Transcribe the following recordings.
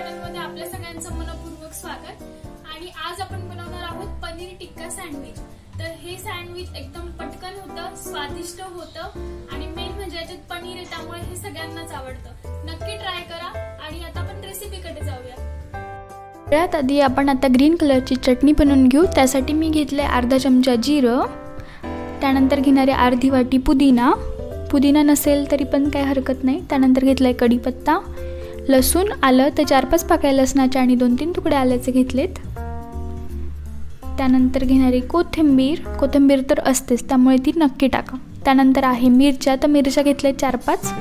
चॅनलमध्ये आपल्या सगळ्यांचं मनपूर्वक स्वागत। आणि आज आपण बनवणार आहोत पनीर टिक्का सँडविच। तर हे सँडविच एकदम पटकन होतं, स्वादिष्ट होतं आणि मेन म्हणजे याच्यात पनीर आहे त्यामुळे हे सगळ्यांनाच आवडतं। नक्की ट्राय करा। आणि आता आपण रेसिपीकडे जाऊया। सगळ्यात आधी आपण आता ग्रीन कलरची चटणी बनवून घेऊ। त्यासाठी मी घेतले अर्धा चमचा जिरं, त्यानंतर घेणारे अर्धी वाटी पुदिना नसेल तरी पण काही हरकत नाही। त्यानंतर घेतलाय कढीपत्ता, लसूण, आलं तर 4-5 पाकळ्या लसणाच्या आणि 2-3 तुकडे आल्याचे घेतलेत। त्यानंतर घेणारी कोथिंबीर तर असतेच त्यामुळे ती नक्की टाका। त्यानंतर आहे मिरच्या, तर मिरच्या घेतल्या 4-5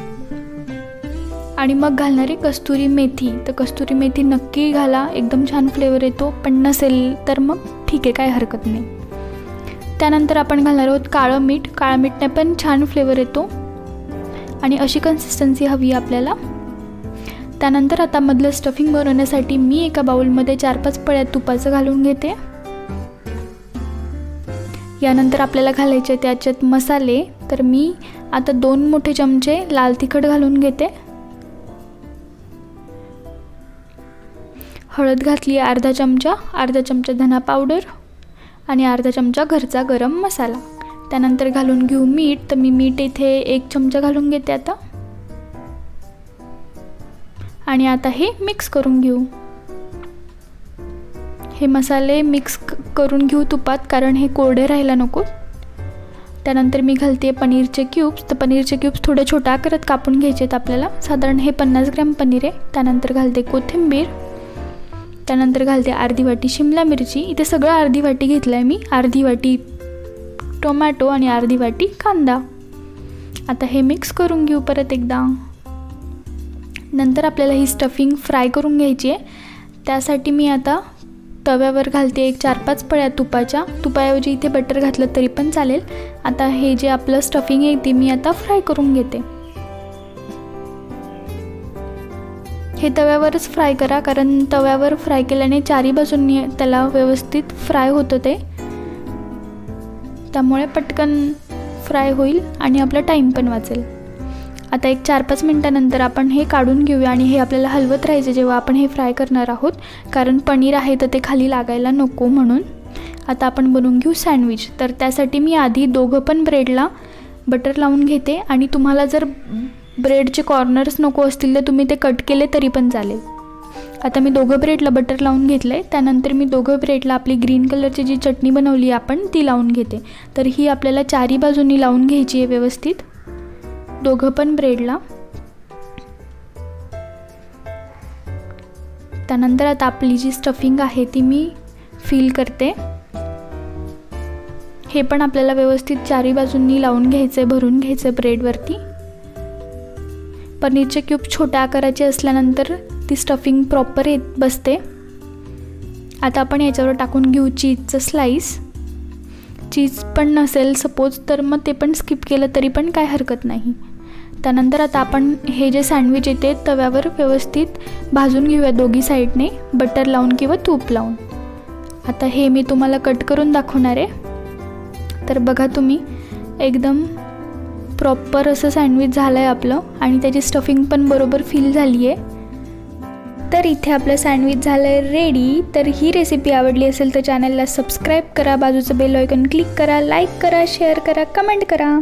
आणि मग घालणारी कस्तुरी मेथी, तर कस्तुरी मेथी नक्की घाला, एकदम छान फ्लेवर येतो। पण नसेल तर मग ठीक आहे, काही हरकत नाही। त्यानंतर आपण घालणार आहोत काळं मीठने पण छान फ्लेवर येतो आणि अशी कन्सिस्टन्सी हवी आपल्याला। त्यानंतर आता मधलं स्टफिंग बनवण्यासाठी मी एका बाउलमध्ये 4-5 पळ्या तुपाचं घालून घेते। यानंतर आपल्याला घालायचे त्याच्यात मसाले, तर मी आता 2 मोठे चमचे लाल तिखट घालून घेते। हळद घातली अर्धा चमचा धना पावडर आणि अर्धा चमचा घरचा गरम मसाला। त्यानंतर घालून घेऊ मीठ, तर मी मीठ इथे 1 चमचा घालून घेते आता। आणि आता हे मिक्स करून घेऊ। हे मसाले मिक्स करून घेऊ तुपात, कारण हे कोरडे राहायला नको। त्यानंतर मी घालते पनीरचे क्यूब्स, तर पनीरचे क्यूब्स थोडे छोट्या आकारात कापून घ्यायचेत आपल्याला। साधारण हे 50 ग्रॅम पनीर आहे। त्यानंतर घालते कोथिंबीर, त्यानंतर घालते अर्धी वाटी शिमला मिरची, इथे सगळं अर्धी वाटी घेतलंय मी, अर्धी वाटी टोमॅटो आणि अर्धी वाटी कांदा। आता हे मिक्स करून घेऊ परत एकदा। नंतर आपल्याला ही स्टफिंग फ्राय करून घ्यायची आहे। त्यासाठी मी आता तव्यावर घालते 4-5 पळ्या तुपाऐवजी इथे बटर घातलं तरी पण चालेल। आता हे जे आपलं स्टफिंग आहे ते मी आता फ्राय करून घेते। हे तव्यावरच फ्राय करा, कारण तव्यावर फ्राय केल्याने चारी बाजूंनी त्याला व्यवस्थित फ्राय होतं ते, त्यामुळे पटकन फ्राय होईल आणि आपला टाइम पण वाचेल। आता 4-5 मिनिटांनंतर आपण हे काढून घेऊया आणि हे आपल्याला हलवत राहायचं जेव्हा आपण हे फ्राय करणार आहोत, कारण पनीर आहे तर ते खाली लागायला नको म्हणून। आता आपण बनवून घेऊ सँडविच, तर त्यासाठी मी आधी दोघं पण ब्रेडला बटर लावून घेते आणि तुम्हाला जर ब्रेडचे कॉर्नर्स नको असतील तर तुम्ही ते कट केले तरी पण चालेल। आता मी दोघं ब्रेडला बटर लावून घेतलंय। त्यानंतर मी दोघं ब्रेडला आपली ग्रीन कलरची जी चटणी बनवली आपण ती लावून घेते। तर ही आपल्याला चारी बाजूंनी लावून घ्यायची आहे व्यवस्थित, दोघं पण ब्रेडला। त्यानंतर आता आपली जी स्टफिंग आहे ती मी फिल करते। हे पण आपल्याला व्यवस्थित चारी बाजूंनी लावून घ्यायचं, भरून घ्यायचं ब्रेडवरती। पनीरचे क्यूब छोट्या आकाराचे असल्यानंतर ती स्टफिंग प्रॉपर बसते। आता आपण याच्यावर टाकून घेऊ चीजचं स्लाइस। चीज पण नसेल सपोज तर मग ते पण स्किप केलं तरी पण काय हरकत नाही। त्यानंतर आता आपण हे जे सँडविच येते तव्यावर व्यवस्थित भाजून घेऊया दोघी साईडने, बटर लावून किंवा तूप लावून। आता हे मी तुम्हाला कट करून दाखवणार आहे। तर बघा तुम्ही, एकदम प्रॉपर असं सँडविच झालं आहे आपलं आणि त्याची स्टफिंग पण बरोबर फिल झाली आहे। तर इथे आपलं सँडविच झालं आहे रेडी। तर ही रेसिपी आवडली असेल तर चॅनलला सबस्क्राईब करा, बाजूचं बेल आयकॉन क्लिक करा, लाईक करा, शेअर करा, कमेंट करा।